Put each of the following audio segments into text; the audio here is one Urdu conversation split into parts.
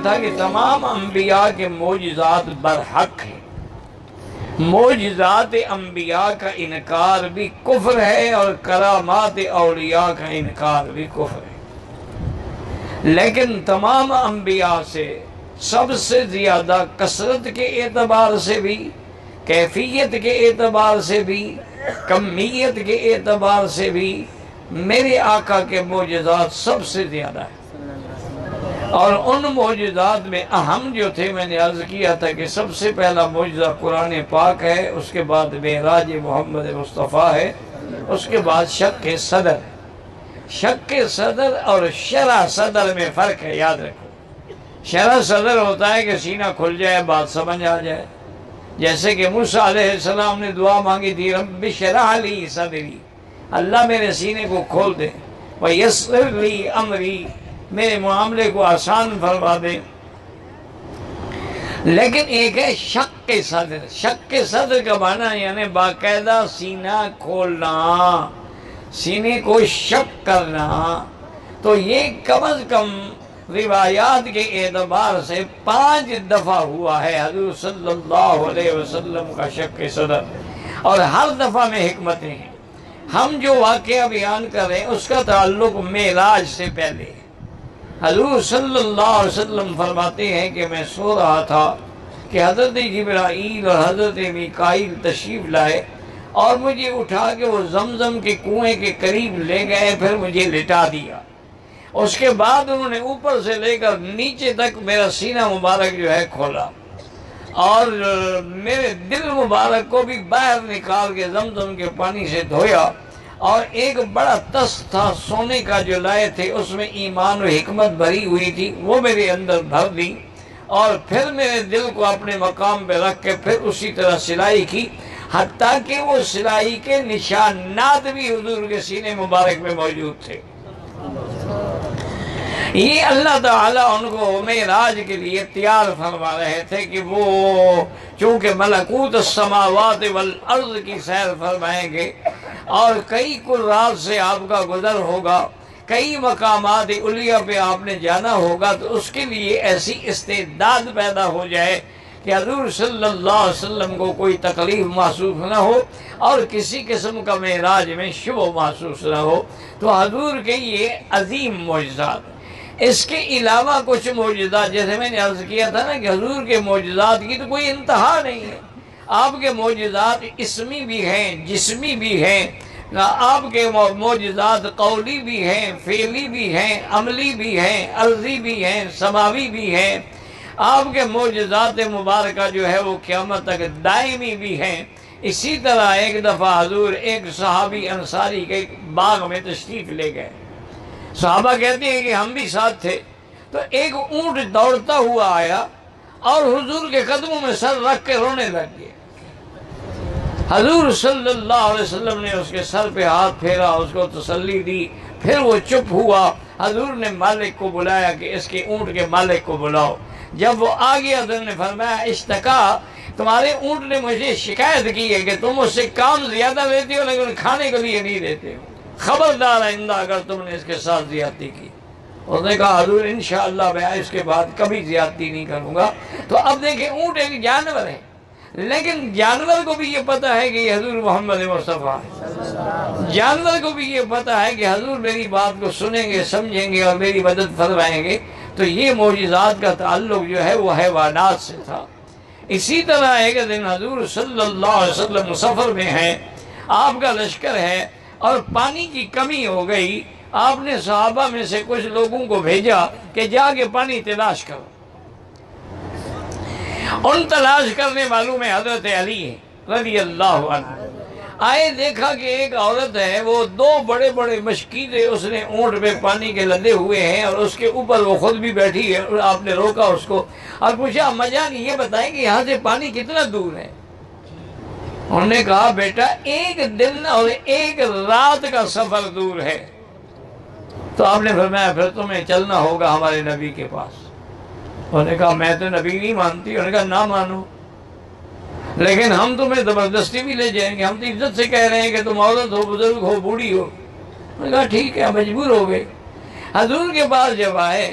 تھا کہ تمام انبیاء کے معجزات برحق ہیں، معجزات انبیاء کا انکار بھی کفر ہے اور کرامات اولیاء کا انکار بھی کفر ہے، لیکن تمام انبیاء سے سب سے زیادہ کثرت کے اعتبار سے بھی، کیفیت کے اعتبار سے بھی، کمیت کے اعتبار سے بھی میرے آقا کے معجزات سب سے زیادہ ہیں۔ اور ان معجزات میں اہم جو تھے، میں نے عرض کیا تھا کہ سب سے پہلا معجزہ قرآن پاک ہے، اس کے بعد معراج محمد مصطفیٰ ہے، اس کے بعد شق صدر۔ شق صدر اور شرح صدر میں فرق ہے، یاد رکھو۔ شرح صدر ہوتا ہے کہ سینہ کھل جائے، بات سمجھ آ جائے، جیسے کہ موسیٰ علیہ السلام نے دعا مانگی تھی، رب اشرح لی صدری، اللہ میرے سینے کو کھول دے، ویسر لی امری، میرے معاملے کو آسان فرما دے۔ لیکن ایک ہے شق صدر۔ شق صدر کا معنی یعنی باقاعدہ سینہ کھولنا، سینے کو شق کرنا۔ تو یہ کم از کم روایات کے اعتبار سے 5 دفعہ ہوا ہے حضور صلی اللہ علیہ وسلم کا شق صدر، اور ہر دفعہ میں حکمتیں ہیں۔ ہم جو واقعہ بیان کر رہے ہیں اس کا تعلق معراج سے پہلے ہے۔ حضور صلی اللہ علیہ وسلم فرماتے ہیں کہ میں سو رہا تھا کہ حضرت جبرائیل اور حضرت میکائیل تشریف لائے اور مجھے اٹھا کے وہ زمزم کے کنویں کے قریب لے گئے، پھر مجھے لٹا دیا۔ اس کے بعد انہوں نے اوپر سے لے کر نیچے تک میرا سینہ مبارک جو ہے کھولا، اور میرے دل مبارک کو بھی باہر نکال کے زمزم کے پانی سے دھویا، اور ایک بڑا تس تھا سونے کا جو لائے تھے، اس میں ایمان و حکمت بھری ہوئی تھی، وہ میرے اندر بھر دی، اور پھر میرے دل کو اپنے مقام پہ رکھ کے پھر اسی طرح سلائی کی، حتیٰ کہ وہ سلائی کے نشانات بھی حضور کے سینے مبارک میں موجود تھے۔ یہ اللہ تعالیٰ ان کو معراج کے لیے تیار فرما رہے تھے کہ وہ چونکہ ملکوت السماوات والارض کی سیر فرمائیں گے، اور کئی قرات سے آپ کا گزر ہوگا، کئی مقامات علیہ پہ آپ نے جانا ہوگا، تو اس کے لیے ایسی استعداد پیدا ہو جائے کہ حضور صلی اللہ علیہ وسلم کو کوئی تکلیف محسوس نہ ہو اور کسی قسم کا معراج میں شبہ محسوس نہ ہو۔ تو حضور کے یہ عظیم معجزات۔ اس کے علاوہ کچھ معجزات، جیسے میں نے عرض کیا تھا نا کہ حضور کے معجزات کی تو کوئی انتہا نہیں ہے۔ آپ کے معجزات اسمی بھی ہیں، جسمی بھی ہیں، آپ کے معجزات قولی بھی ہیں، فعلی بھی ہیں، عملی بھی ہیں، ارضی بھی ہیں، سماوی بھی ہیں۔ آپ کے معجزات مبارکہ جو ہے وہ قیامت تک دائمی بھی ہیں۔ اسی طرح ایک دفعہ حضور ایک صحابی انصاری کے باغ میں تشریف لے گئے، صحابہ کہتے ہیں کہ ہم بھی ساتھ تھے، تو ایک اونٹ دوڑتا ہوا آیا اور حضور کے قدموں میں سر رکھ کے رونے لگ گیا۔ حضور صلی اللہ علیہ وسلم نے اس کے سر پہ ہاتھ پھیرا، اس کو تسلی دی، پھر وہ چپ ہوا۔ حضور نے مالک کو بلایا کہ اس کے اونٹ کے مالک کو بلاؤ۔ جب وہ آ گیا حضور نے فرمایا اشتکا، تمہارے اونٹ نے مجھے شکایت کی ہے کہ تم اس سے کام زیادہ لیتے ہو لیکن کھانے کے لیے نہیں دیتے ہو، خبردار آئندہ اگر تم نے اس کے ساتھ زیادتی کی۔ اس نے کہا حضور انشاءاللہ میں اس کے بعد کبھی زیادتی نہیں کروں گا۔ تو اب دیکھیں اونٹ ایک جانور ہے، لیکن جانور کو بھی یہ پتہ ہے کہ یہ حضور محمد مصطفیٰ ہے، جانور کو بھی یہ پتہ ہے کہ حضور میری بات کو سنیں گے، سمجھیں گے اور میری مدد فرمائیں گے۔ تو یہ معجزات کا تعلق جو ہے وہ حیوانات سے تھا۔ اسی طرح ایک دن حضور صلی اللہ علیہ وسلم سفر میں ہیں، آپ کا لشکر ہے اور پانی کی کمی ہو گئی۔ آپ نے صحابہ میں سے کچھ لوگوں کو بھیجا کہ جا کے پانی تلاش کرو۔ ان تلاش کرنے والوں میں حضرت علی ہے رضی اللہ عنہ۔ آئے دیکھا کہ ایک عورت ہے، وہ 2 بڑے بڑے مشکیزیں اس نے اونٹ پہ پانی کے لدے ہوئے ہیں اور اس کے اوپر وہ خود بھی بیٹھی ہے، اور آپ نے روکا اس کو اور پوچھا اما جان یہ بتائیں کہ یہاں سے پانی کتنا دور ہے؟ انہوں نے کہا بیٹا 1 دن اور 1 رات کا سفر دور ہے۔ تو آپ نے فرمایا پھر تمہیں چلنا ہوگا ہمارے نبی کے پاس۔ انہوں نے کہا میں تو نبی نہیں مانتی۔ انہوں نے کہا نہ مانو، لیکن ہم تمہیں زبردستی بھی لے جائیں گے، ہم تو عزت سے کہہ رہے ہیں کہ تم عورت ہو، بزرگ ہو، بوڑھی ہو۔ انہوں نے کہا ٹھیک ہے، مجبور ہو گئے۔ حضور کے پاس جب آئے،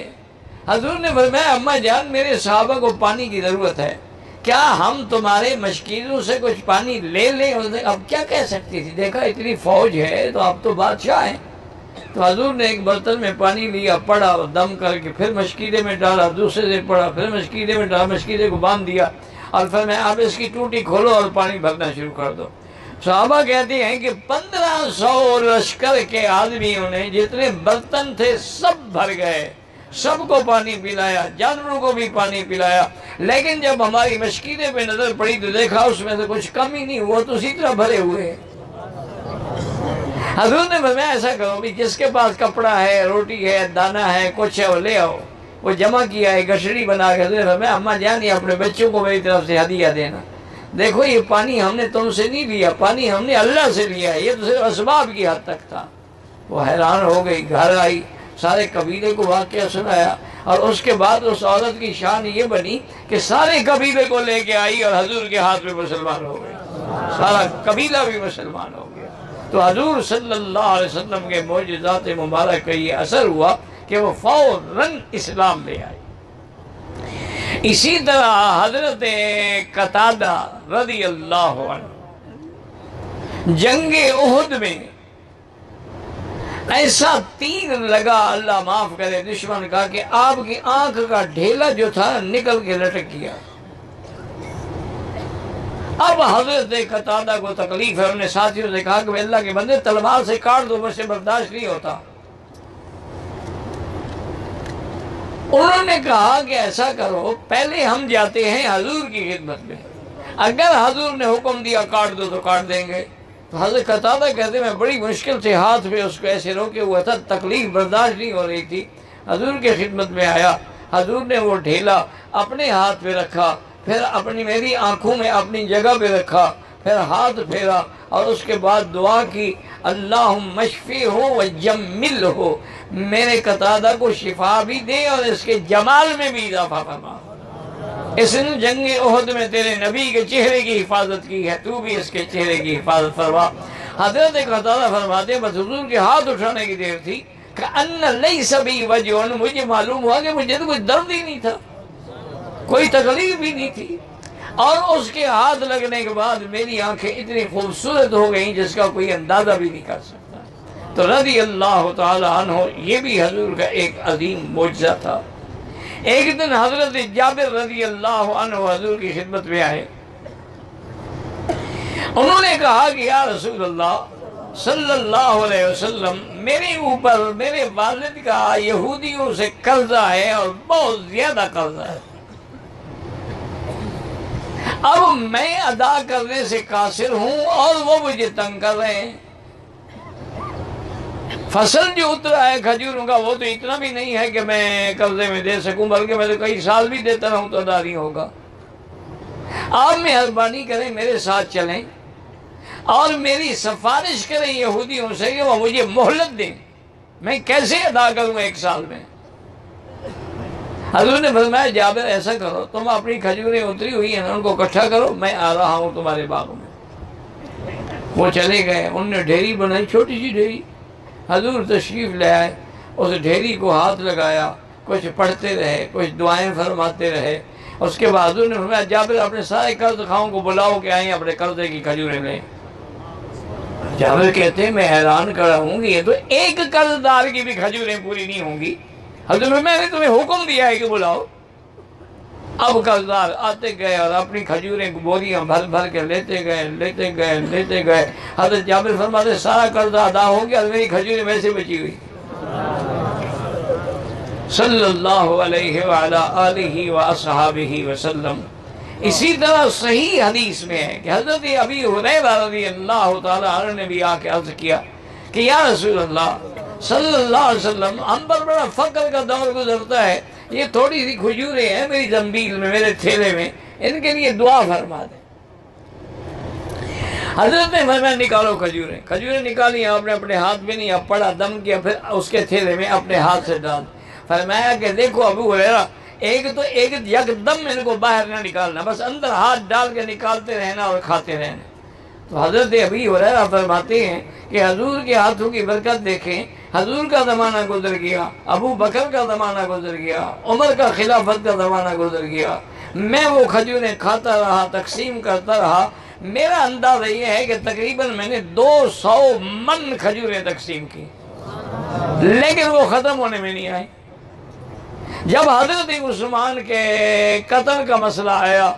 حضور نے فرمایا اماں جان میرے صحابہ کو پانی کی ضرورت ہے، کیا ہم تمہارے مشکینوں سے کچھ پانی لے لیں؟ اب کیا کہہ سکتی تھی، دیکھا اتنی فوج ہے تو اب تو بادشاہ ہیں۔ تو حضور نے ایک برتن میں پانی لیا، پڑا دم کر کے، پھر مشکیدے میں ڈالا، دوسرے سے پڑا، پھر مشکیدے میں ڈالا، مشکیدے کو باندھ دیا اور فرمایا اب اس کی ٹوٹی کھولو اور پانی بھرنا شروع کر دو۔ صحابہ کہتے ہیں کہ 1500 لشکر کے آدمیوں نے جتنے برتن تھے سب بھر گئے، سب کو پانی پلایا، جانوروں کو بھی پانی پلایا، لیکن جب ہماری مشکیدے پہ نظر پڑی تو دیکھا اس میں سے کچھ کم ہی نہیں ہوا، تو اسی طرح بھرے ہوئے ہیں۔ حضور نے فرمایا ایسا کرو بھی، جس کے پاس کپڑا ہے، روٹی ہے، دانہ ہے، کچھ ہے، وہ لے آؤ۔ وہ جمع کیا ہے، گٹھڑی بنا کے دے۔ فرمایا اماں جان یہ اپنے بچوں کو میری طرف سے ہدیہ دینا، دیکھو یہ پانی ہم نے تم سے نہیں لیا، پانی ہم نے اللہ سے لیا ہے، یہ تو صرف اسباب کی حد تک تھا۔ وہ حیران ہو گئی، گھر آئی، سارے قبیلے کو واقعہ سنایا، اور اس کے بعد اس عورت کی شان یہ بنی کہ سارے قبیلے کو لے کے آئی اور حضور کے ہاتھ میں مسلمان ہو گئے، سارا قبیلہ بھی مسلمان ہو گیا۔ تو حضور صلی اللہ علیہ وسلم کے معجزات مبارک کا یہ اثر ہوا کہ وہ فوراً اسلام لے آئے۔ اسی طرح حضرت قتادہ رضی اللہ عنہ جنگ احد میں ایسا تیر لگا، اللہ معاف کرے، دشمن کا، کہ آپ کی آنکھ کا ڈھیلا جو تھا نکل کے لٹک گیا۔ اب حضرت قتادہ کو تکلیف ہے، انہوں نے ساتھیوں سے کہا کہ اللہ کے بندے تلوار سے کاٹ دو، مجھ سے برداشت نہیں ہوتا۔ انہوں نے کہا کہ ایسا کرو، پہلے ہم جاتے ہیں حضور کی خدمت میں، اگر حضور نے حکم دیا کاٹ دو تو کاٹ دیں گے۔ تو حضرت قتادہ کہتے میں بڑی مشکل سے ہاتھ پہ اس کو ایسے روکے ہوا تھا، تکلیف برداشت نہیں ہو رہی تھی، حضور کی خدمت میں آیا، حضور نے وہ ڈھیلا اپنے ہاتھ پہ رکھا، پھر اپنی میری آنکھوں میں اپنی جگہ پہ رکھا، پھر ہاتھ پھیرا اور اس کے بعد دعا کی، اللہم اشفی ہو وجمل ہو، میرے قتادہ کو شفا بھی دے اور اس کے جمال میں بھی اضافہ فرما۔ اس نے جنگ احد میں تیرے نبی کے چہرے کی حفاظت کی ہے، تو بھی اس کے چہرے کی حفاظت فرما۔ حضرت قتادہ فرماتے ہیں بس حضور کے ہاتھ اٹھانے کی دیر تھی کہ ان لیس بی وجع، مجھے معلوم ہوا کہ مجھے تو کوئی درد ہی نہیں تھا، کوئی تکلیف بھی نہیں تھی، اور اس کے ہاتھ لگنے کے بعد میری آنکھیں اتنی خوبصورت ہو گئیں جس کا کوئی اندازہ بھی نہیں کر سکتا۔ تو رضی اللہ تعالی عنہ، یہ بھی حضور کا ایک عظیم معجزہ تھا۔ ایک دن حضرت جابر رضی اللہ عنہ حضور کی خدمت میں آئے، انہوں نے کہا کہ یا رسول اللہ صلی اللہ علیہ وسلم، میرے اوپر میرے والد کا یہودیوں سے قرضہ ہے اور بہت زیادہ قرضہ ہے، اب میں ادا کرنے سے قاصر ہوں اور وہ مجھے تنگ کر رہے ہیں۔ فصل جو اترا ہے کھجوروں کا وہ تو اتنا بھی نہیں ہے کہ میں قرضے میں دے سکوں، بلکہ میں تو کئی سال بھی دیتا رہوں تو ادا نہیں ہوگا۔ آپ مہربانی کریں میرے ساتھ چلیں اور میری سفارش کریں یہودیوں سے کہ وہ مجھے مہلت دیں، میں کیسے ادا کروں ایک سال میں۔ حضور نے فرمایا جابر ایسا کرو، تم اپنی کھجوریں اتری ہوئی ہیں ان کو اکٹھا کرو، میں آ رہا ہوں تمہارے باغ میں۔ وہ چلے گئے، انہوں نے ڈھیری بنائی، چھوٹی سی ڈھیری، حضور تشریف لے آئے، اس ڈھیری کو ہاتھ لگایا، کچھ پڑھتے رہے، کچھ دعائیں فرماتے رہے۔ اس کے بعد حضور نے فرمایا جابر اپنے سارے قرض خواہوں کو بلاؤ کہ آئیں اپنے قرضے کی کھجوریں لیں۔ جابر کہتے ہیں میں حیران کر رہا ہوں کہ یہ تو ایک قرض دار کی بھی کھجوریں پوری نہیں ہوں گی، حضور میں نے تمہیں حکم دیا ہے کہ بلاؤ۔ اب قرضدار آتے گئے اور اپنی کھجوریں بوریاں بھر بھر کے لیتے گئے۔ حضرت جابر فرماتے سارا قرضہ ادا ہو گیا اور میری کھجوریں ویسے بچی ہوئی۔ صلی اللہ علیہ وعلا آلہ واصحابہ وسلم۔ اسی طرح صحیح حدیث میں ہے کہ حضرت ابی ہریرہ رضی اللہ تعالی عنہ نے بھی آ کے عرض کیا کہ یا رسول اللہ صلی اللہ علیہ وسلم، ہم پر بڑا فقر کا دور گزرتا ہے، یہ تھوڑی سی کھجوریں ہیں میری زنبیل میں، میرے تھیلے میں، ان کے لیے دعا فرما دیں۔ حضرت نے فرمایا نکالو کھجوریں نکالی، آپ نے اپنے ہاتھ میں نہیں، اب پڑا دم کیا، پھر اس کے تھیلے میں اپنے ہاتھ سے ڈال۔ فرمایا کہ دیکھو ابو ہریرہ، ایک یک دم ان کو باہر نہ نکالنا، بس اندر ہاتھ ڈال کے نکالتے رہنا اور کھاتے رہنا۔ تو حضرت ابی ہریرہ فرماتے ہیں کہ حضور کے ہاتھوں کی برکت دیکھیں، حضور کا زمانہ گزر گیا، ابو بکر کا زمانہ گزر گیا، عمر کا خلافت کا زمانہ گزر گیا، میں وہ کھجوریں کھاتا رہا، تقسیم کرتا رہا، میرا اندازہ یہ ہے کہ تقریباً میں نے 200 من کھجوریں تقسیم کی، لیکن وہ ختم ہونے میں نہیں آئی۔ جب حضرت عثمان کے قتل کا مسئلہ آیا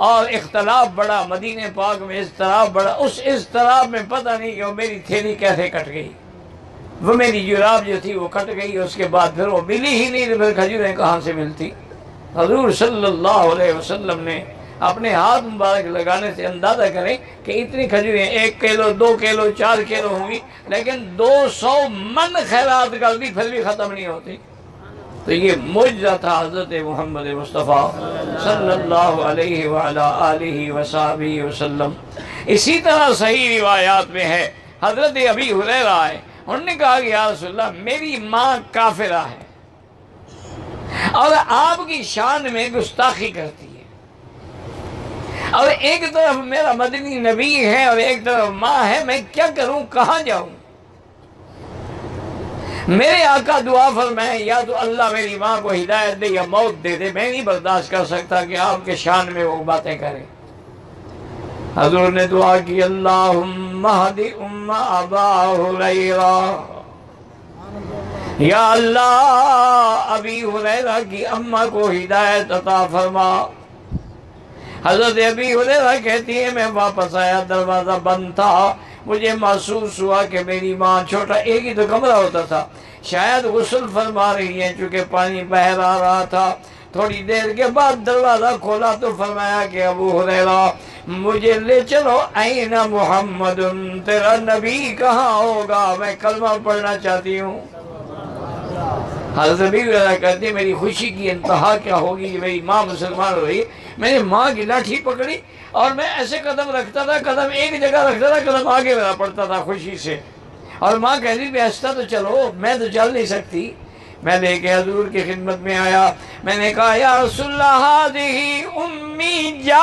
اور اختلاف بڑھا، مدینہ پاک میں اضطراب بڑھا، اس اضطراب میں پتہ نہیں کہ وہ میری تھیلی کیسے کٹ گئی، وہ میری جراب جو تھی وہ کٹ گئی، اس کے بعد پھر وہ ملی ہی نہیں، پھر کھجوریں کہاں سے ملتی۔ حضور صلی اللہ علیہ وسلم نے اپنے ہاتھ مبارک لگانے سے اندازہ کریں کہ اتنی کھجوریں 1 کلو 2 کلو 4 کلو ہوں گی، لیکن 200 من خیرات کر دی پھر بھی ختم نہیں ہوتی۔ تو یہ معجزہ تھا حضرت محمد مصطفیٰ صلی اللہ علیہ وعلا آلہ وصحبہ وسلم۔ اسی طرح صحیح روایات میں ہے، حضرت ابی ہریرہ آئے، انہوں نے کہا کہ یا رسول اللہ میری ماں کافرہ ہے اور آپ کی شان میں گستاخی کرتی ہے، اور ایک طرف میرا مدنی نبی ہے اور ایک طرف ماں ہے، میں کیا کروں، کہاں جاؤں؟ میرے آقا دعا فرمائیں یا تو اللہ میری ماں کو ہدایت دے یا موت دے دے، میں نہیں برداشت کر سکتا کہ آپ کے شان میں وہ باتیں کریں۔ حضور نے دعا کی، اللہم اہد ام ابا ہریرہ، یا اللہ ابی ہریرہ کی اماں کو ہدایت عطا فرما۔ حضرت ابی ہریرہ کہتی ہے میں واپس آیا، دروازہ بند تھا، مجھے محسوس ہوا کہ میری ماں، چھوٹا ایک ہی تو کمرہ ہوتا تھا، شاید غسل فرما رہی ہیں، چونکہ پانی بہہ رہا تھا۔ تھوڑی دیر کے بعد دروازہ کھولا تو فرمایا کہ ابو ہریرہ مجھے لے چلو، این محمد، تیرا نبی کہاں ہوگا، میں کلمہ پڑھنا چاہتی ہوں۔ حضرت ابی ہریرہ کہتے ہیں میری خوشی کی انتہا کیا ہوگی کہ میری ماں مسلمان ہو رہی۔ میں نے ماں کی لاٹھی پکڑی اور میں ایسے قدم رکھتا تھا، قدم ایک جگہ رکھتا تھا، قدم آگے میرا پڑتا تھا خوشی سے، اور ماں کہتی بھی ایسا تو چلو، میں تو چل نہیں سکتی۔ میں لے کے حضور کی خدمت میں آیا، میں نے کہا یا رسول اللہ ہذہ امی جات،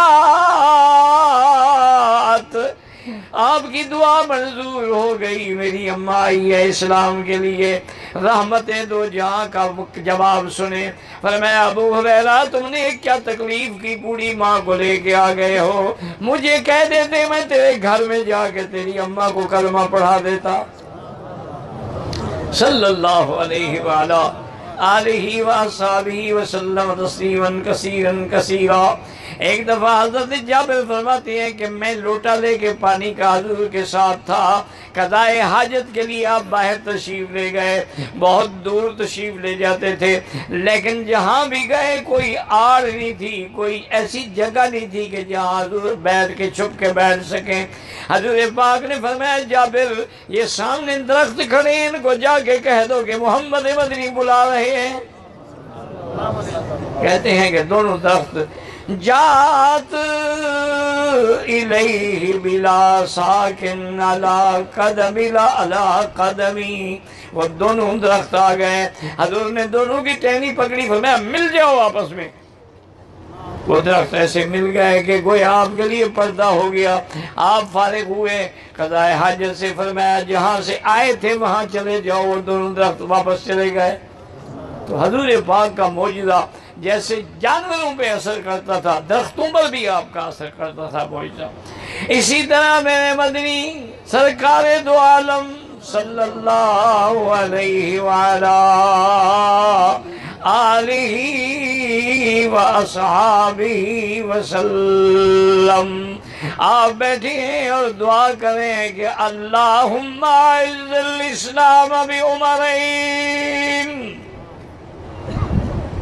آپ کی دعا منظور ہو گئی، میری اماں آئی ہے اسلام کے لیے، رحمت دو جہاں کا جواب سنے۔ فرمایا ابو ہریرہ تم نے کیا تکلیف کی، بوڑھی ماں کو لے کے آ گئے ہو، مجھے کہہ دیتے میں تیرے گھر میں جا کے تیری اماں کو کلمہ پڑھا دیتا۔ صلی اللہ علیہ وآلہ آلہ وصحبہ وسلم تسلیما کثیرا کثیرا۔ ایک دفعہ حضرت جابر فرماتے ہیں کہ میں لوٹا لے کے پانی کا حضور کے ساتھ تھا، قضائے حاجت کے لیے آپ باہر تشریف لے گئے، بہت دور تشریف لے جاتے تھے، لیکن جہاں بھی گئے کوئی آڑ نہیں تھی، کوئی ایسی جگہ نہیں تھی کہ جہاں حضور بیٹھ کے چھپ کے بیٹھ سکیں۔ حضور پاک نے فرمایا جابر یہ سامنے درخت کھڑے ہیں، ان کو جا کے کہہ دو کہ محمد مدنی بلا رہے ہیں۔ کہتے ہیں کہ دونوں درخت جات الیہ بلا ساکن علی قدم لا علی قدمی، وہ دونوں درخت آ گئے، حضور نے دونوں کی ٹہنی پکڑی، فرمایا مل جاؤ آپس میں۔ وہ درخت ایسے مل گئے کہ گویا آپ کے لیے پردہ ہو گیا، آپ فارغ ہوئے قضائے حاجت سے، فرمایا جہاں سے آئے تھے وہاں چلے جاؤ، وہ دونوں درخت واپس چلے گئے۔ تو حضور پاک کا معجزہ جیسے جانوروں پہ اثر کرتا تھا، درختوں پر بھی آپ کا اثر کرتا تھا معجزہ۔ اسی طرح میرے مدنی سرکار دو عالم صلی اللہ علیہ وآلہ آلہ وصحبہ وسلم، آپ بیٹھے ہیں اور دعا کریں کہ اللہم اعز الاسلام بعمرین،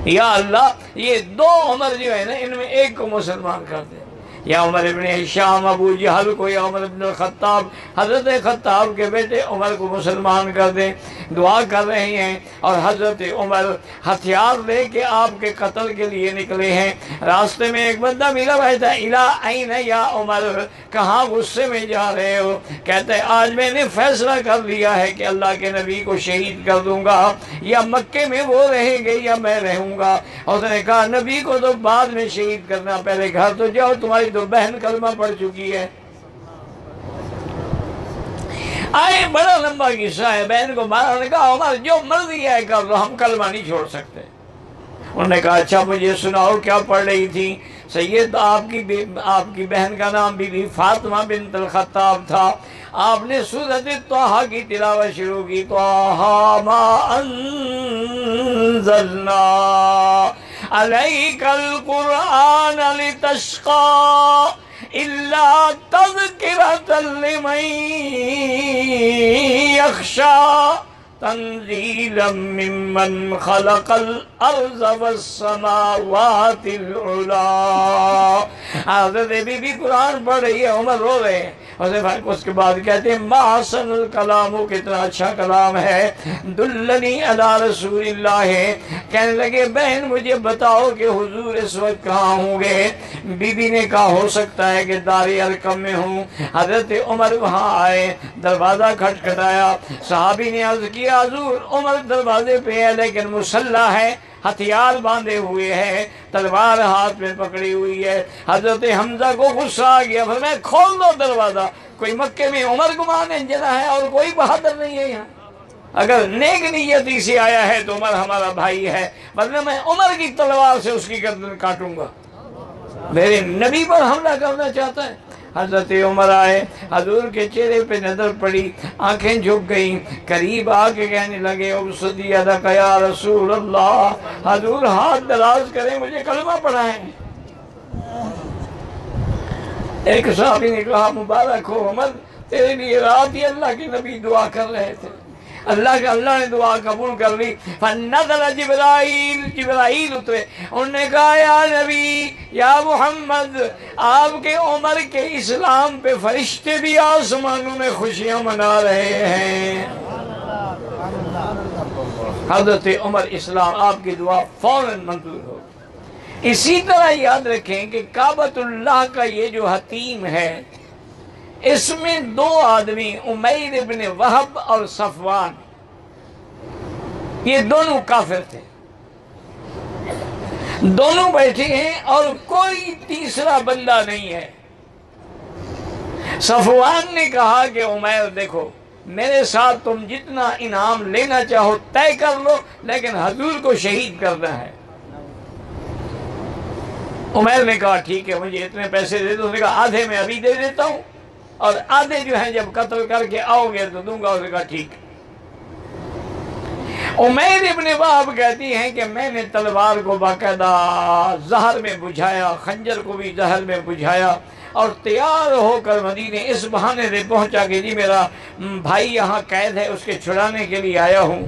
یا اللہ یہ 2 عمر جو ہے نا ان میں ایک کو مسلمان کر دے، یا عمر ابن ہشام ابو جہل کو، یا عمر ابن الخطاب حضرت خطاب کے بیٹے عمر کو مسلمان کر دیں۔ دعا کر رہے ہیں اور حضرت عمر ہتھیار لے کے آپ کے قتل کے لیے نکلے ہیں۔ راستے میں ایک بندہ ملا بیٹھا، الا این یا عمر، کہاں غصے میں جا رہے ہو؟ کہتے ہیں آج میں نے فیصلہ کر لیا ہے کہ اللہ کے نبی کو شہید کر دوں گا، یا مکے میں وہ رہیں گے یا میں رہوں گا۔ اس نے کہا نبی کو تو بعد میں شہید کرنا، پہلے گھر تو جاؤ، تمہاری تو بہن کلمہ پڑھ چکی ہے۔ آئے بڑا لمبا قصہ ہے، بہن کو مارا، نے کہا عمر جو مرضی ہے کر لو، ہم کلمہ نہیں چھوڑ سکتے۔ انہوں نے کہا اچھا مجھے سناؤ کیا پڑھ رہی تھی؟ سید آپ کی بہن کا نام بی بی فاطمہ بنت الخطاب تھا، آپ نے سورۃ طٰہٰ کی تلاوت شروع کی، طٰہٰ ما انزلنا علیک القرآن لتشقی الا تذکرۃ لمن یخشی تنزیلا ممن خلق الارض والسماوات العلی۔ حضرت بی بی قرآن پڑھ رہی ہے، عمر رو رہے ہیں، اس کے بعد کہتے ہیں ما احسن الکلام، کتنا اچھا کلام ہے، دلنی علی رسول اللہ، کہنے لگے بہن مجھے بتاؤ کہ حضور اس وقت کہاں ہوں گے؟ بی بی نے کہا ہو سکتا ہے کہ دار ارقم میں ہوں۔ حضرت عمر وہاں آئے، دروازہ کھٹکھٹایا، صحابی نے عرض کیا حضور عمر دروازے پہ ہے لیکن مسلح ہے، ہتھیار باندھے ہوئے ہے، تلوار ہاتھ میں پکڑی ہوئی ہے۔ حضرت حمزہ کو غصہ آ گیا، فرمایا کھول دو دروازہ، کوئی مکے میں عمر کو مارنے چلا ہے اور کوئی بہادر نہیں ہے یہاں، اگر نیک نیتی سے آیا ہے تو عمر ہمارا بھائی ہے، ورنہ میں عمر کی تلوار سے اس کی گردن کاٹوں گا۔ میرے نبی پر حملہ کرنا چاہتا ہے۔ حضرت عمر آئے، حضور کے چہرے پہ نظر پڑی، آنکھیں جھک گئیں، قریب آ کے کہنے لگے ابسطی یدک یا رسول اللہ، حضور ہاتھ دراز کریں مجھے کلمہ پڑھائیں۔ ایک صحابی نے کہا مبارک ہو عمر، تیرے لیے رات ہی اللہ کے نبی دعا کر رہے تھے، اللہ نے دعا قبول کر لی۔ فنزل جبرائیل اترے، انہوں نے کہا یا نبی یا محمد، آپ کے عمر کے اسلام پہ فرشتے بھی آسمانوں میں خوشیاں منا رہے ہیں۔ حضرت عمر اسلام، آپ کی دعا فوراً منظور ہو۔ اسی طرح یاد رکھیں کہ کعبۃ اللہ کا یہ جو حتیم ہے، اس میں دو آدمی عمیر بن وہب اور صفوان، یہ دونوں کافر تھے، دونوں بیٹھے ہیں اور کوئی تیسرا بندہ نہیں ہے۔ صفوان نے کہا کہ عمیر دیکھو میرے ساتھ تم جتنا انعام لینا چاہو طے کر لو، لیکن حضور کو شہید کرنا ہے۔ عمیر نے کہا ٹھیک ہے مجھے اتنے پیسے دے دو، اس نے کہا آدھے میں ابھی دے دیتا ہوں اور آدھے جو ہیں جب قتل کر کے آؤ گے تو دوں گا۔ اس نے کہا ٹھیک۔ عمیر ابن وہب کہتی ہیں کہ میں نے تلوار کو باقاعدہ زہر میں بجھایا، خنجر کو بھی زہر میں بجھایا اور تیار ہو کر مدینے اس بہانے سے پہنچا کہ جی میرا بھائی یہاں قید ہے، اس کے چھڑانے کے لیے آیا ہوں۔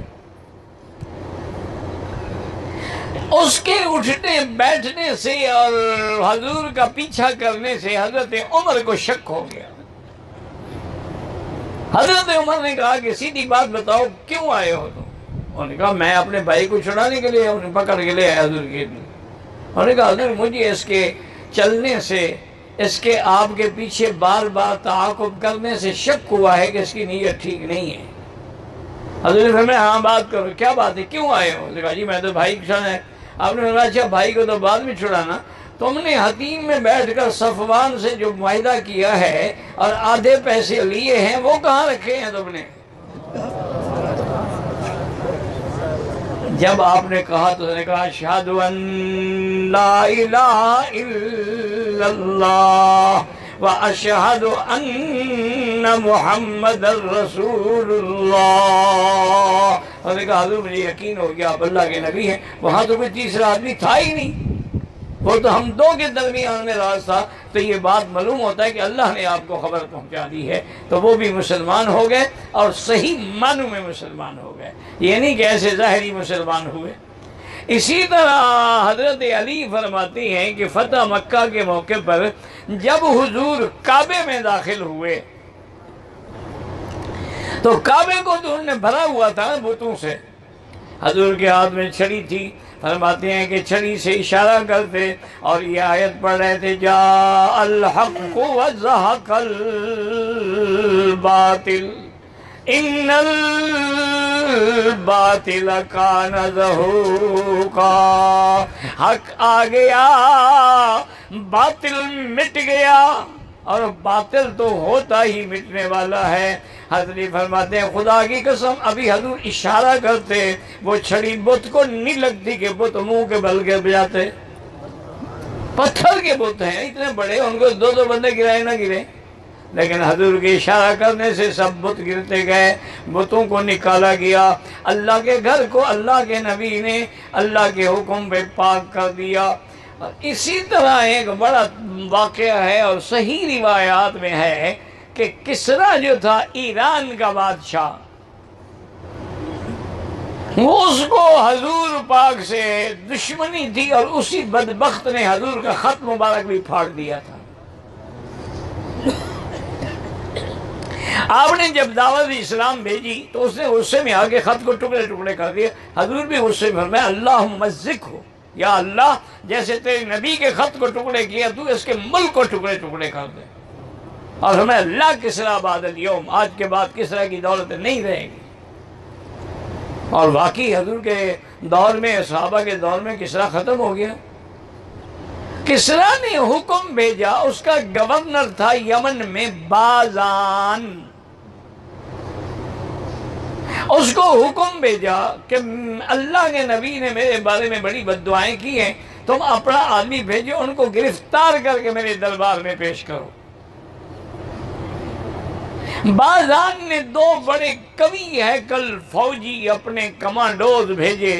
اس کے اٹھنے بیٹھنے سے اور حضور کا پیچھا کرنے سے حضرت عمر کو شک ہو گیا۔ حضرت عمر نے کہا کہ سیدھی بات بتاؤ کیوں آئے ہو تم؟ انہوں نے کہا میں اپنے بھائی کو چھڑانے کے لیے، انہیں پکڑ کے لے آیا حضور کے لیے۔ انہوں نے کہا حضور مجھے اس کے چلنے سے، اس کے آپ کے پیچھے بار بار تعاقب کرنے سے شک ہوا ہے کہ اس کی نیت ٹھیک نہیں ہے۔ حضور نے فرمایا ہاں بات کرو، کیا بات ہے، کیوں آئے ہو؟ نے کہا جی میں تو بھائی کو چھڑانا ہے۔ آپ نے فرمایا اچھا بھائی کو تو بعد میں چھڑانا، تم نے حتیم میں بیٹھ کر صفوان سے جو معاہدہ کیا ہے اور آدھے پیسے لیے ہیں وہ کہاں رکھے ہیں تم نے؟ جب آپ نے کہا تو اس نے کہا اشہد ان لا الہ الا اللہ واشہد ان محمد رسول اللہ۔ اس نے کہا حضور مجھے یقین ہو گیا آپ اللہ کے نبی ہیں، وہاں تو کوئی تیسرا آدمی تھا ہی نہیں، وہ تو ہم دو کے درمیان میں راز تھا۔ تو یہ بات معلوم ہوتا ہے کہ اللہ نے آپ کو خبر پہنچا دی ہے، تو وہ بھی مسلمان ہو گئے اور صحیح معنوں میں مسلمان ہو گئے، یہ نہیں کہ ایسے ظاہری مسلمان ہوئے۔ اسی طرح حضرت علی فرماتی ہیں کہ فتح مکہ کے موقع پر جب حضور کعبے میں داخل ہوئے تو کعبے کو تو انہوں نے بھرا ہوا تھا بتوں سے، حضور کے ہاتھ میں چھڑی تھی، فرماتے ہیں کہ چھڑی سے اشارہ کرتے اور یہ آیت پڑھ رہے تھے جاء الحق وزہق الباطل ان الباطل کان زہوقا، حق آ گیا باطل مٹ گیا۔ اور باطل تو ہوتا ہی مٹنے والا ہے۔ حضرت فرماتے ہیں خدا کی قسم ابھی حضور اشارہ کرتے وہ چھڑی بت کو نہیں لگتی کہ بت منہ کے بل کے بجاتے۔ پتھر کے بت ہیں اتنے بڑے، ان کو دو دو بندے گرائے نہ گرے، لیکن حضور کے اشارہ کرنے سے سب بت گرتے گئے، بتوں کو نکالا گیا۔ اللہ کے گھر کو اللہ کے نبی نے اللہ کے حکم پہ پاک کر دیا۔ اسی طرح ایک بڑا واقعہ ہے اور صحیح روایات میں ہے کہ کسریٰ جو تھا ایران کا بادشاہ، اس کو حضور پاک سے دشمنی تھی اور اسی بدبخت نے حضور کا خط مبارک بھی پھاڑ دیا تھا۔ آپ نے جب دعوت اسلام بھیجی تو اس نے غصے میں آگے خط کو ٹکڑے ٹکڑے کر دیے۔ حضور بھی غصے میں فرمایا اللہم مزق، یا اللہ جیسے تیرے نبی کے خط کو ٹکڑے کیا تو اس کے ملک کو ٹکڑے ٹکڑے کر دے۔ اور فرمایا لا کسریٰ بعد الیوم، آج کے بعد کسریٰ کی دولت نہیں رہے گی۔ اور واقعی حضور کے دور میں، صحابہ کے دور میں کسریٰ ختم ہو گیا۔ کسریٰ نے حکم بھیجا، اس کا گورنر تھا یمن میں بازان، اس کو حکم بھیجا کہ اللہ کے نبی نے میرے بارے میں بڑی بد دعائیں کی ہیں، تم اپنا آدمی بھیجو ان کو گرفتار کر کے میرے دربار میں پیش کرو۔ بازان نے دو بڑے قوی ہیکل فوجی اپنے کمانڈوز بھیجے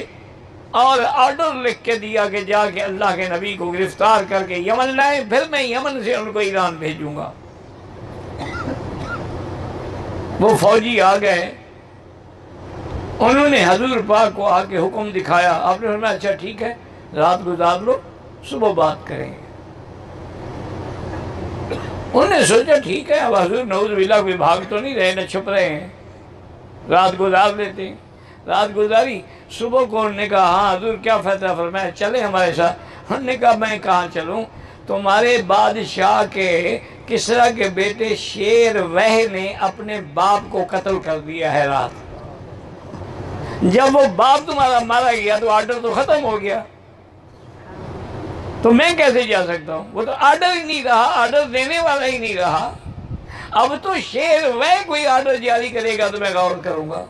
اور آرڈر لکھ کے دیا کہ جا کے اللہ کے نبی کو گرفتار کر کے یمن لائیں، پھر میں یمن سے ان کو ایران بھیجوں گا۔ وہ فوجی آ گئے، انہوں نے حضور پاک کو آ کے حکم دکھایا۔ آپ نے فرمایا اچھا ٹھیک ہے، رات گزار لو، صبح بات کریں گے۔ انہوں نے سوچا ٹھیک ہے، اب حضور نعوذ باللہ کوئی بھاگ تو نہیں رہے، نہ چھپ رہے ہیں، رات گزار لیتے ہیں۔ رات گزاری، صبح کو انہوں نے کہا ہاں حضور کیا فیصلہ فرمایا، چلیں ہمارے ساتھ۔ انہوں نے کہا میں کہاں چلوں، تمہارے بادشاہ کے کسریٰ کے بیٹے شیر وح نے اپنے باپ کو قتل کر دیا ہے رات۔ جب وہ باپ تمہارا مارا گیا تو آرڈر تو ختم ہو گیا، تو میں کیسے جا سکتا ہوں؟ وہ تو آرڈر ہی نہیں رہا، آرڈر دینے والا ہی نہیں رہا۔ اب تو شیر وہ کوئی آرڈر جاری کرے گا تو میں غور کروں گا۔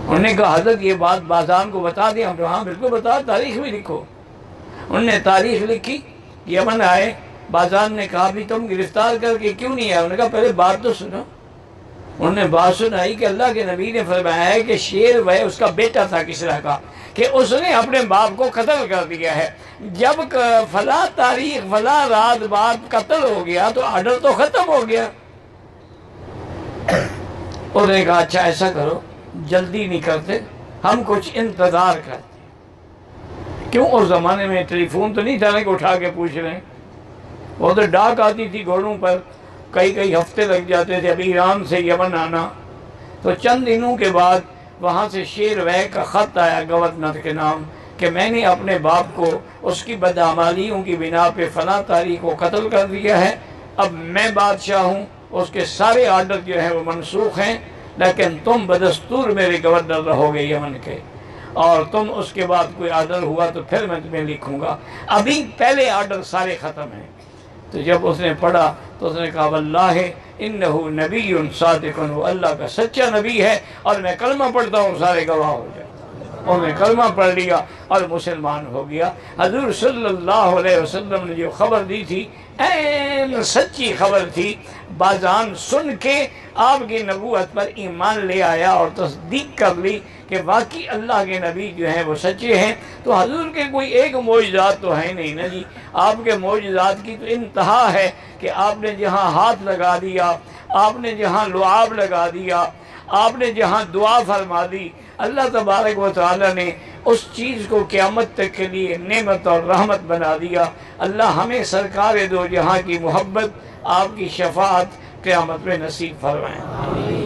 انہوں نے کہا حضرت یہ بات بازان کو بتا دیں؟ ہم نے ہاں بالکل بتا، تاریخ بھی لکھو۔ انہوں نے تاریخ لکھی، یمن آئے۔ بازان نے کہا بھی تم گرفتار کر کے کیوں نہیں آئے؟ انہوں نے کہا پہلے بات تو سنو۔ انہوں نے بات سنائی کہ اللہ کے نبی نے فرمایا ہے کہ شیر وہ اس کا بیٹا تھا کسریٰ کا، کہ اس نے اپنے باپ کو قتل کر دیا ہے۔ جب فلاں تاریخ فلاں رات باپ قتل ہو گیا تو آرڈر تو ختم ہو گیا۔ انہوں نے کہا اچھا ایسا کرو، جلدی نہیں کرتے، ہم کچھ انتظار کرتے۔ کیوں اس زمانے میں ٹیلی فون تو نہیں تھا کہ اٹھا کے پوچھ رہے ہیں، وہ تو ڈاک آتی تھی گھوڑوں پر، کئی ہفتے لگ جاتے تھے اب ایران سے یمن آنا۔ تو چند دنوں کے بعد وہاں سے شیر وح کا خط آیا گورنر کے نام کہ میں نے اپنے باپ کو اس کی بدعمالیوں کی بنا پہ فلاں تاریخ کو قتل کر دیا ہے، اب میں بادشاہ ہوں، اس کے سارے آرڈر جو ہیں وہ منسوخ ہیں، لیکن تم بدستور میرے گورنر رہو گے یمن کے، اور تم اس کے بعد کوئی آرڈر ہوا تو پھر میں تمہیں لکھوں گا، ابھی پہلے آرڈر سارے ختم ہیں۔ تو جب اس نے پڑھا تو اس نے کہا واللہ انہو نبی صادق، وہ اللہ کا سچا نبی ہے، اور میں کلمہ پڑھتا ہوں سارے گواہ ہو جائے۔ انہوں نے کلمہ پڑھ لیا اور مسلمان ہو گیا۔ حضور صلی اللہ علیہ وسلم نے جو خبر دی تھی این سچی خبر تھی۔ بازان سن کے آپ کی نبوت پر ایمان لے آیا اور تصدیق کر لی کہ واقعی اللہ کے نبی جو ہیں وہ سچے ہیں۔ تو حضور کے کوئی ایک معجزات تو ہے نہیں نا جی، آپ کے معجزات کی تو انتہا ہے کہ آپ نے جہاں ہاتھ لگا دیا، آپ نے جہاں لعاب لگا دیا، آپ نے جہاں دعا فرما دی، اللہ تبارک و تعالی نے اس چیز کو قیامت تک کے لیے نعمت اور رحمت بنا دیا۔ اللہ ہمیں سرکار دو جہاں کی محبت، آپ کی شفاعت قیامت میں نصیب فرمائیں۔